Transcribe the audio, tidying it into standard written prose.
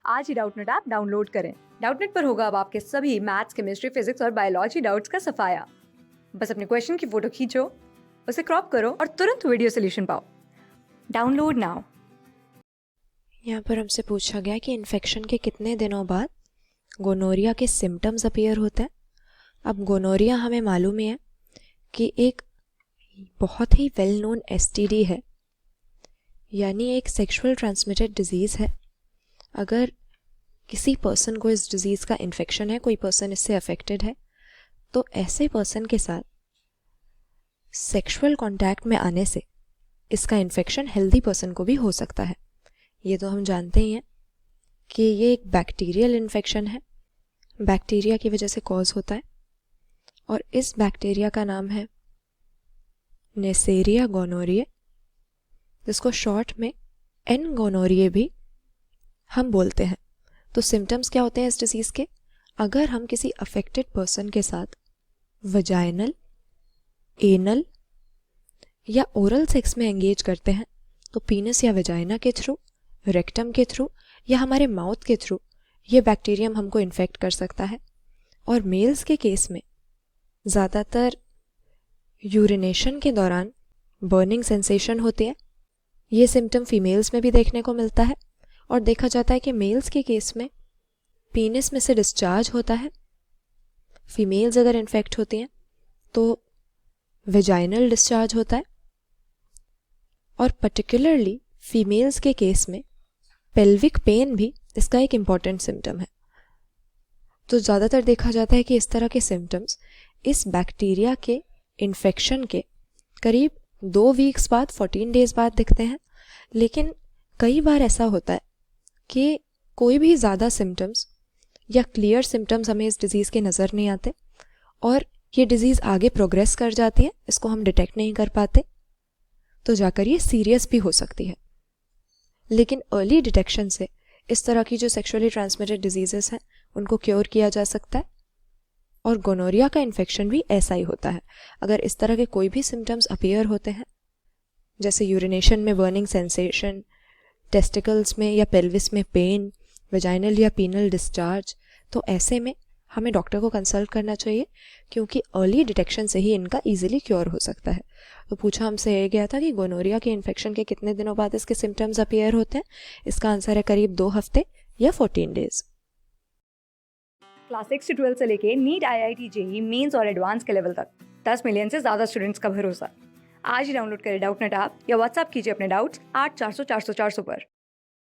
आज ही Doubtnut app download करें। Doubtnut पर होगा अब आपके सभी मैथ्स, केमिस्ट्री, फिजिक्स और बायोलॉजी डाउट्स का सफाया। बस अपने क्वेश्चन की फोटो खींचो, उसे क्रॉप करो और तुरंत वीडियो सोल्यूशन पाओ। Download now. यहाँ पर हमसे पूछा गया कि इन्फेक्शन के कितने दिनों बाद गोनोरिया के सिम्टम्स अपीयर होते हैं। अब गोनोरिया हमें मालूम ही है कि एक बहुत ही वेल नोन एसटीडी है, यानी एक सेक्सुअल ट्रांसमिटेड डिजीज़ है। अगर किसी पर्सन को इस डिज़ीज़ का इन्फेक्शन है, कोई पर्सन इससे अफेक्टेड है, तो ऐसे पर्सन के साथ सेक्सुअल कांटेक्ट में आने से इसका इन्फेक्शन हेल्दी पर्सन को भी हो सकता है। ये तो हम जानते ही हैं कि ये एक बैक्टीरियल इन्फेक्शन है, बैक्टीरिया की वजह से कॉज होता है, और इस बैक्टीरिया का नाम है नेसेरिया गोनोरिया, जिसको शॉर्ट में एन गोनोरिया भी हम बोलते हैं। तो सिम्टम्स क्या होते हैं इस डिजीज़ के? अगर हम किसी अफेक्टेड पर्सन के साथ वजाइनल, एनल या ओरल सेक्स में एंगेज करते हैं तो पीनस या वजाइना के थ्रू, रेक्टम के थ्रू या हमारे माउथ के थ्रू ये बैक्टीरियम हमको इन्फेक्ट कर सकता है। और मेल्स के केस में ज़्यादातर यूरिनेशन के दौरान बर्निंग सेंसेशन होती है। ये सिम्टम फीमेल्स में भी देखने को मिलता है, और देखा जाता है कि मेल्स के केस में पीनिस में से डिस्चार्ज होता है। फीमेल्स अगर इन्फेक्ट होती हैं तो वेजाइनल डिस्चार्ज होता है, और पर्टिकुलरली फीमेल्स के केस में पेल्विक पेन भी इसका एक इम्पॉर्टेंट सिम्टम है। तो ज़्यादातर देखा जाता है कि इस तरह के सिम्टम्स इस बैक्टीरिया के इन्फेक्शन के करीब 2 वीक्स बाद, 14 डेज बाद दिखते हैं। लेकिन कई बार ऐसा होता है कि कोई भी ज़्यादा सिम्टम्स या क्लियर सिम्टम्स हमें इस डिज़ीज़ के नज़र नहीं आते, और ये डिज़ीज़ आगे प्रोग्रेस कर जाती है, इसको हम डिटेक्ट नहीं कर पाते, तो जाकर ये सीरियस भी हो सकती है। लेकिन अर्ली डिटेक्शन से इस तरह की जो सेक्सुअली ट्रांसमिटेड डिजीज़ेस हैं उनको क्योर किया जा सकता है। और गोनोरिया का इन्फेक्शन भी ऐसा ही होता है। अगर इस तरह के कोई भी सिम्टम्स अपीयर होते हैं, जैसे यूरिनेशन में बर्निंग सेंसेशन, टेस्टिकल्स में या पेल्विस में पेन, वेजाइनल या पीनल डिस्चार्ज, तो ऐसे में हमें डॉक्टर को कंसल्ट करना चाहिए, क्योंकि अर्ली डिटेक्शन से ही इनका ईजिली क्योर हो सकता है। तो पूछा हमसे ये गया था कि गोनोरिया के इन्फेक्शन के कितने दिनों बाद इसके सिम्टम्स अपीयर होते हैं। इसका आंसर है करीब 2 हफ्ते या 14 डेज। क्लास 6 से 12 से लेके नीट, IIT, JEE मेंस और एडवांस के लेवल तक 10 मिलियन से ज्यादा स्टूडेंट्स का भरोसा। आज ही डाउनलोड करें डाउटनेट ऐप या व्हाट्सएप कीजिए अपने डाउट्स 8400 400 400 पर।